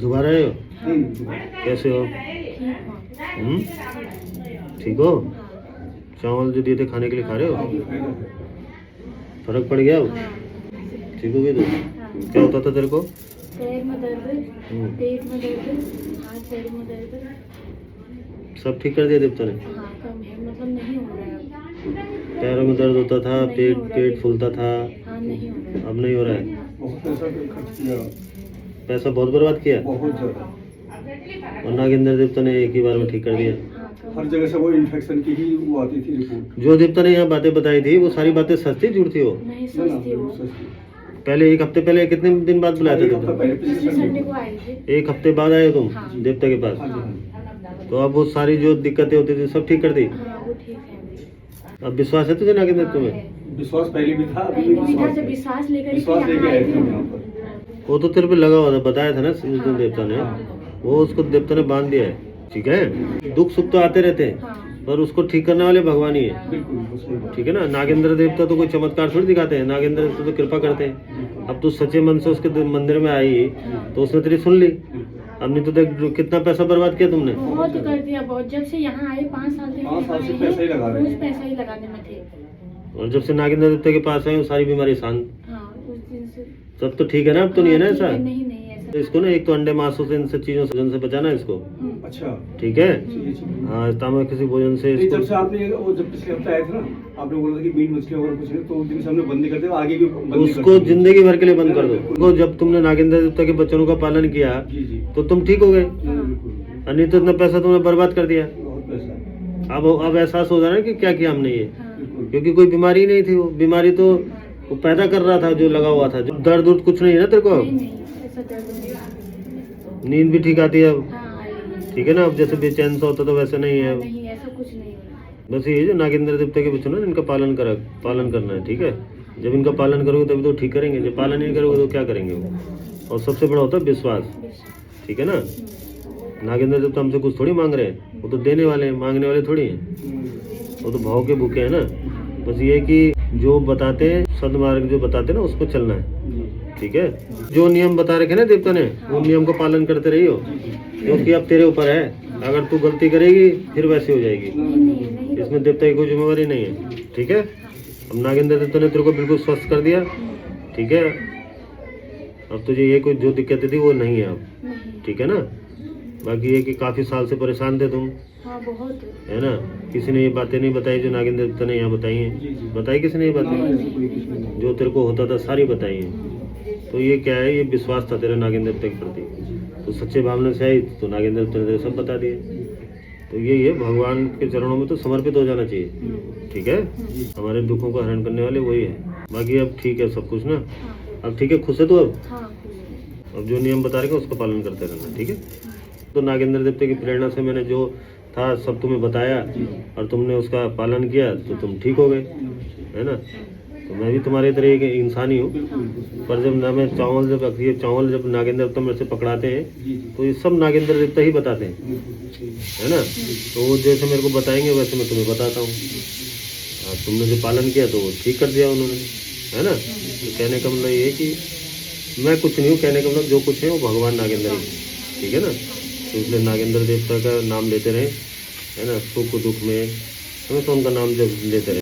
दोबारा आए हो? कैसे हो? ठीक हो? चावल जो दिए थे खाने के लिए खा रहे हो? फर्क पड़ गया अब? ठीक हो गई तो? क्या होता था तेरे को? पैर में दर्द, पेट में दर्द, हाथ पैर में दर्द। सब ठीक कर दिया देवता ने? हाँ, कम है, मतलब नहीं हो रहा है अब। पैरों में दर्द होता था, पेट फूलता था। हाँ, नहीं हो रहा है। अब नहीं हो रहा है? बहुत पैसा खर्च किया, पैसा बहुत बर्बाद किया बहुत ज्यादा। और नागेंद्र देवता ने एक ही बार में ठीक कर दिया। हाँ, कम। हर जगह से वो इन्फेक्शन की ही वो आती थी रिपोर्ट। जो देवता ने यहाँ बातें बताई थी वो सारी बातें सच थी झूठ थी? वो नहीं, सस्ती हो। पहले एक हफ्ते पहले कितने दिन बाद बुलाए थे एक हफ्ता पहले पिछले संडे को आए थे। एक हफ्ते बाद आए तुम हाँ। देवता के पास? हाँ, तो अब वो सारी जो दिक्कतें होती थी सब ठीक कर दी? हाँ, वो ठीक है। अब विश्वास है तुझे नागेंद्र हाँ, तुम्हें? है। विश्वास पहले भी था, अभी पहले भी भी था, विश्वास जब है। विश्वास लेकर विश्वास के लेके यहाँ आए आए थे थे। हम यहाँ पर। वो तो तेरे पे लगा हुआ था, बताया था ना उस दिन हाँ, देवता ने। हाँ। वो उसको देवता ने बांध दिया है। ठीक है, दुख सुख तो आते रहते हैं हाँ, पर उसको ठीक करने वाले भगवान ही है। बिल्कुल वो सही बात। ठीक है ना? नागेंद्र देवता तो कोई चमत्कार थोड़ी दिखाते हैं, नागेंद्र देवता तो कृपा करते हैं। अब तू सच्चे मन से उसके मंदिर में आई तो उसने तेरी सुन ली। अब नहीं तो देख कितना पैसा बर्बाद किया तुमने। बहुत कर दिया, बहुत। जब से यहाँ आए 5 साल से 5 साल से यहाँ पैसा ही आए लगा हैं, रहे हैं। रोज पैसा ही लगाने में थे। और जब से नागेंद्र देवता के पास आए वो सारी बीमारी शांत। हाँ, उस दिन से। सब तो ठीक है ना? अब तो नहीं है ना हाँ, ऐसा? ठीक है, नहीं नहीं ऐसा। तो इसको ना एक तो अंडे मांसों से इन सब चीजों से बचाना है इसको। अच्छा, ठीक है? चलिए चलिए। हाँ, तामसिक किसी भोजन से नहीं, जब से इसको। आपने वो जब पिछले हफ्ते आए थे ना, आपने बोला था कि मीट मछली वगैरह कुछ नहीं, तो उस दिन से हमने बंद नहीं करते, आगे भी बंद नहीं उसको करते। जिंदगी भर के लिए बंद कर दो। उसको जब तुमने नागेंद्र देवता के वचनों का पालन किया जी जी, तो तुम ठीक हो गए। बिल्कुल। और नहीं तो इतना पैसा तुमने बर्बाद कर दिया। बहुत पैसा। अब एहसास हो रहा है कि क्या किया हमने ये, हाँ, बिल्कुल। क्योंकि कोई बीमारी नहीं थी। वो बीमारी तो वो पैदा कर रहा था जो लगा हुआ था। जो दर्द उर्द कुछ नहीं है ना तेरे को? नहीं नहीं ऐसा दर्द नहीं। नींद भी ठीक आती है अब? हाँ, आई। ठीक है ना? अब जैसे बेचैन सा होता तो वैसे नहीं है। नहीं, ऐसा कुछ नहीं हो रहा। बस ये जो नागेंद्र देवता के वचन है इनका पालन करना है। ठीक है? जब इनका पालन करोगे तभी तो ठीक करेंगे। जब पालन नहीं करोगे तो क्या करेंगे वो? और सबसे बड़ा होता है विश्वास। ठीक है ना? नागेंद्र देवता हमसे कुछ थोड़ी मांग रहे हैं, वो तो देने वाले हैं, मांगने वाले थोड़ी हैं। वो तो भाव के भूखे हैं ना। बस ये कि जो बताते हैं सदमार्ग जो बताते हैं ना उसको चलना है। ठीक है? जो नियम बता रखे ना देवता ने वो नियम का पालन करते रहियो, क्योंकि अब तेरे ऊपर है। अगर तू गलती करेगी फिर वैसी हो जाएगी। नहीं, इसमें देवता की कोई जिम्मेवारी नहीं है। ठीक है? अब नागेंद्र देवता ने तेरे को बिल्कुल स्वस्थ कर दिया। ठीक है? अब तुझे ये कोई जो दिक्कतें थी वो नहीं है अब। नहीं। ठीक है ना? बाकी ये कि काफी साल से परेशान थे तुम, हाँ, बहुत। है ना? किसी ने ये बातें नहीं बताई जो नागेंद्र देवता ने यहाँ बताई जी, हैं? जी। बताई किसी ने ये ना, बातें? ऐसा कोई कुछ नहीं। जो तेरे को होता था सारी बताई हैं। तो ये क्या है? ये विश्वास था तेरा नागेंद्र देवता के प्रति। तो सच्चे भावना से आई तो नागेंद्र देवता ने तेरे सब बता दिए। तो ये भगवान के चरणों में तो समर्पित हो जाना चाहिए। ठीक है? हमारे दुखों का हरण करने वाले वही है। बाकी अब ठीक है सब कुछ ना? हाँ, अब ठीक है? खुश है तो अब? हाँ, अब जो नियम बता रहे उसका पालन करते रहना। ठीक है? तो नागेंद्र देवता की प्रेरणा से मैंने जो था सब तुम्हें बताया और तुमने उसका पालन किया तो तुम ठीक हो गए, है ना? तो मैं भी तुम्हारे तरह एक इंसान ही हूँ। पर जब ना मैं चावल जब नागेंद्र देवता मेरे से पकड़ाते हैं जी जी, तो ये सब नागेंद्र देवता ही बताते हैं, बिल्कुल सही। है ना? तो वो जैसे मेरे को बताएंगे वैसे मैं तुम्हें बताता हूँ। तुमने जो पालन किया तो वो ठीक कर दिया उन्होंने, है ना? तो कहने का मतलब ये है कि मैं कुछ नहीं हूँ, कहने का मतलब जो कुछ है वो भगवान नागेंद्र ही। ठीक है ना? तो इसलिए नागेंद्र देवता का नाम लेते रहे, है ना? सुख दुख में हमेशा उनका नाम जब लेते रहे।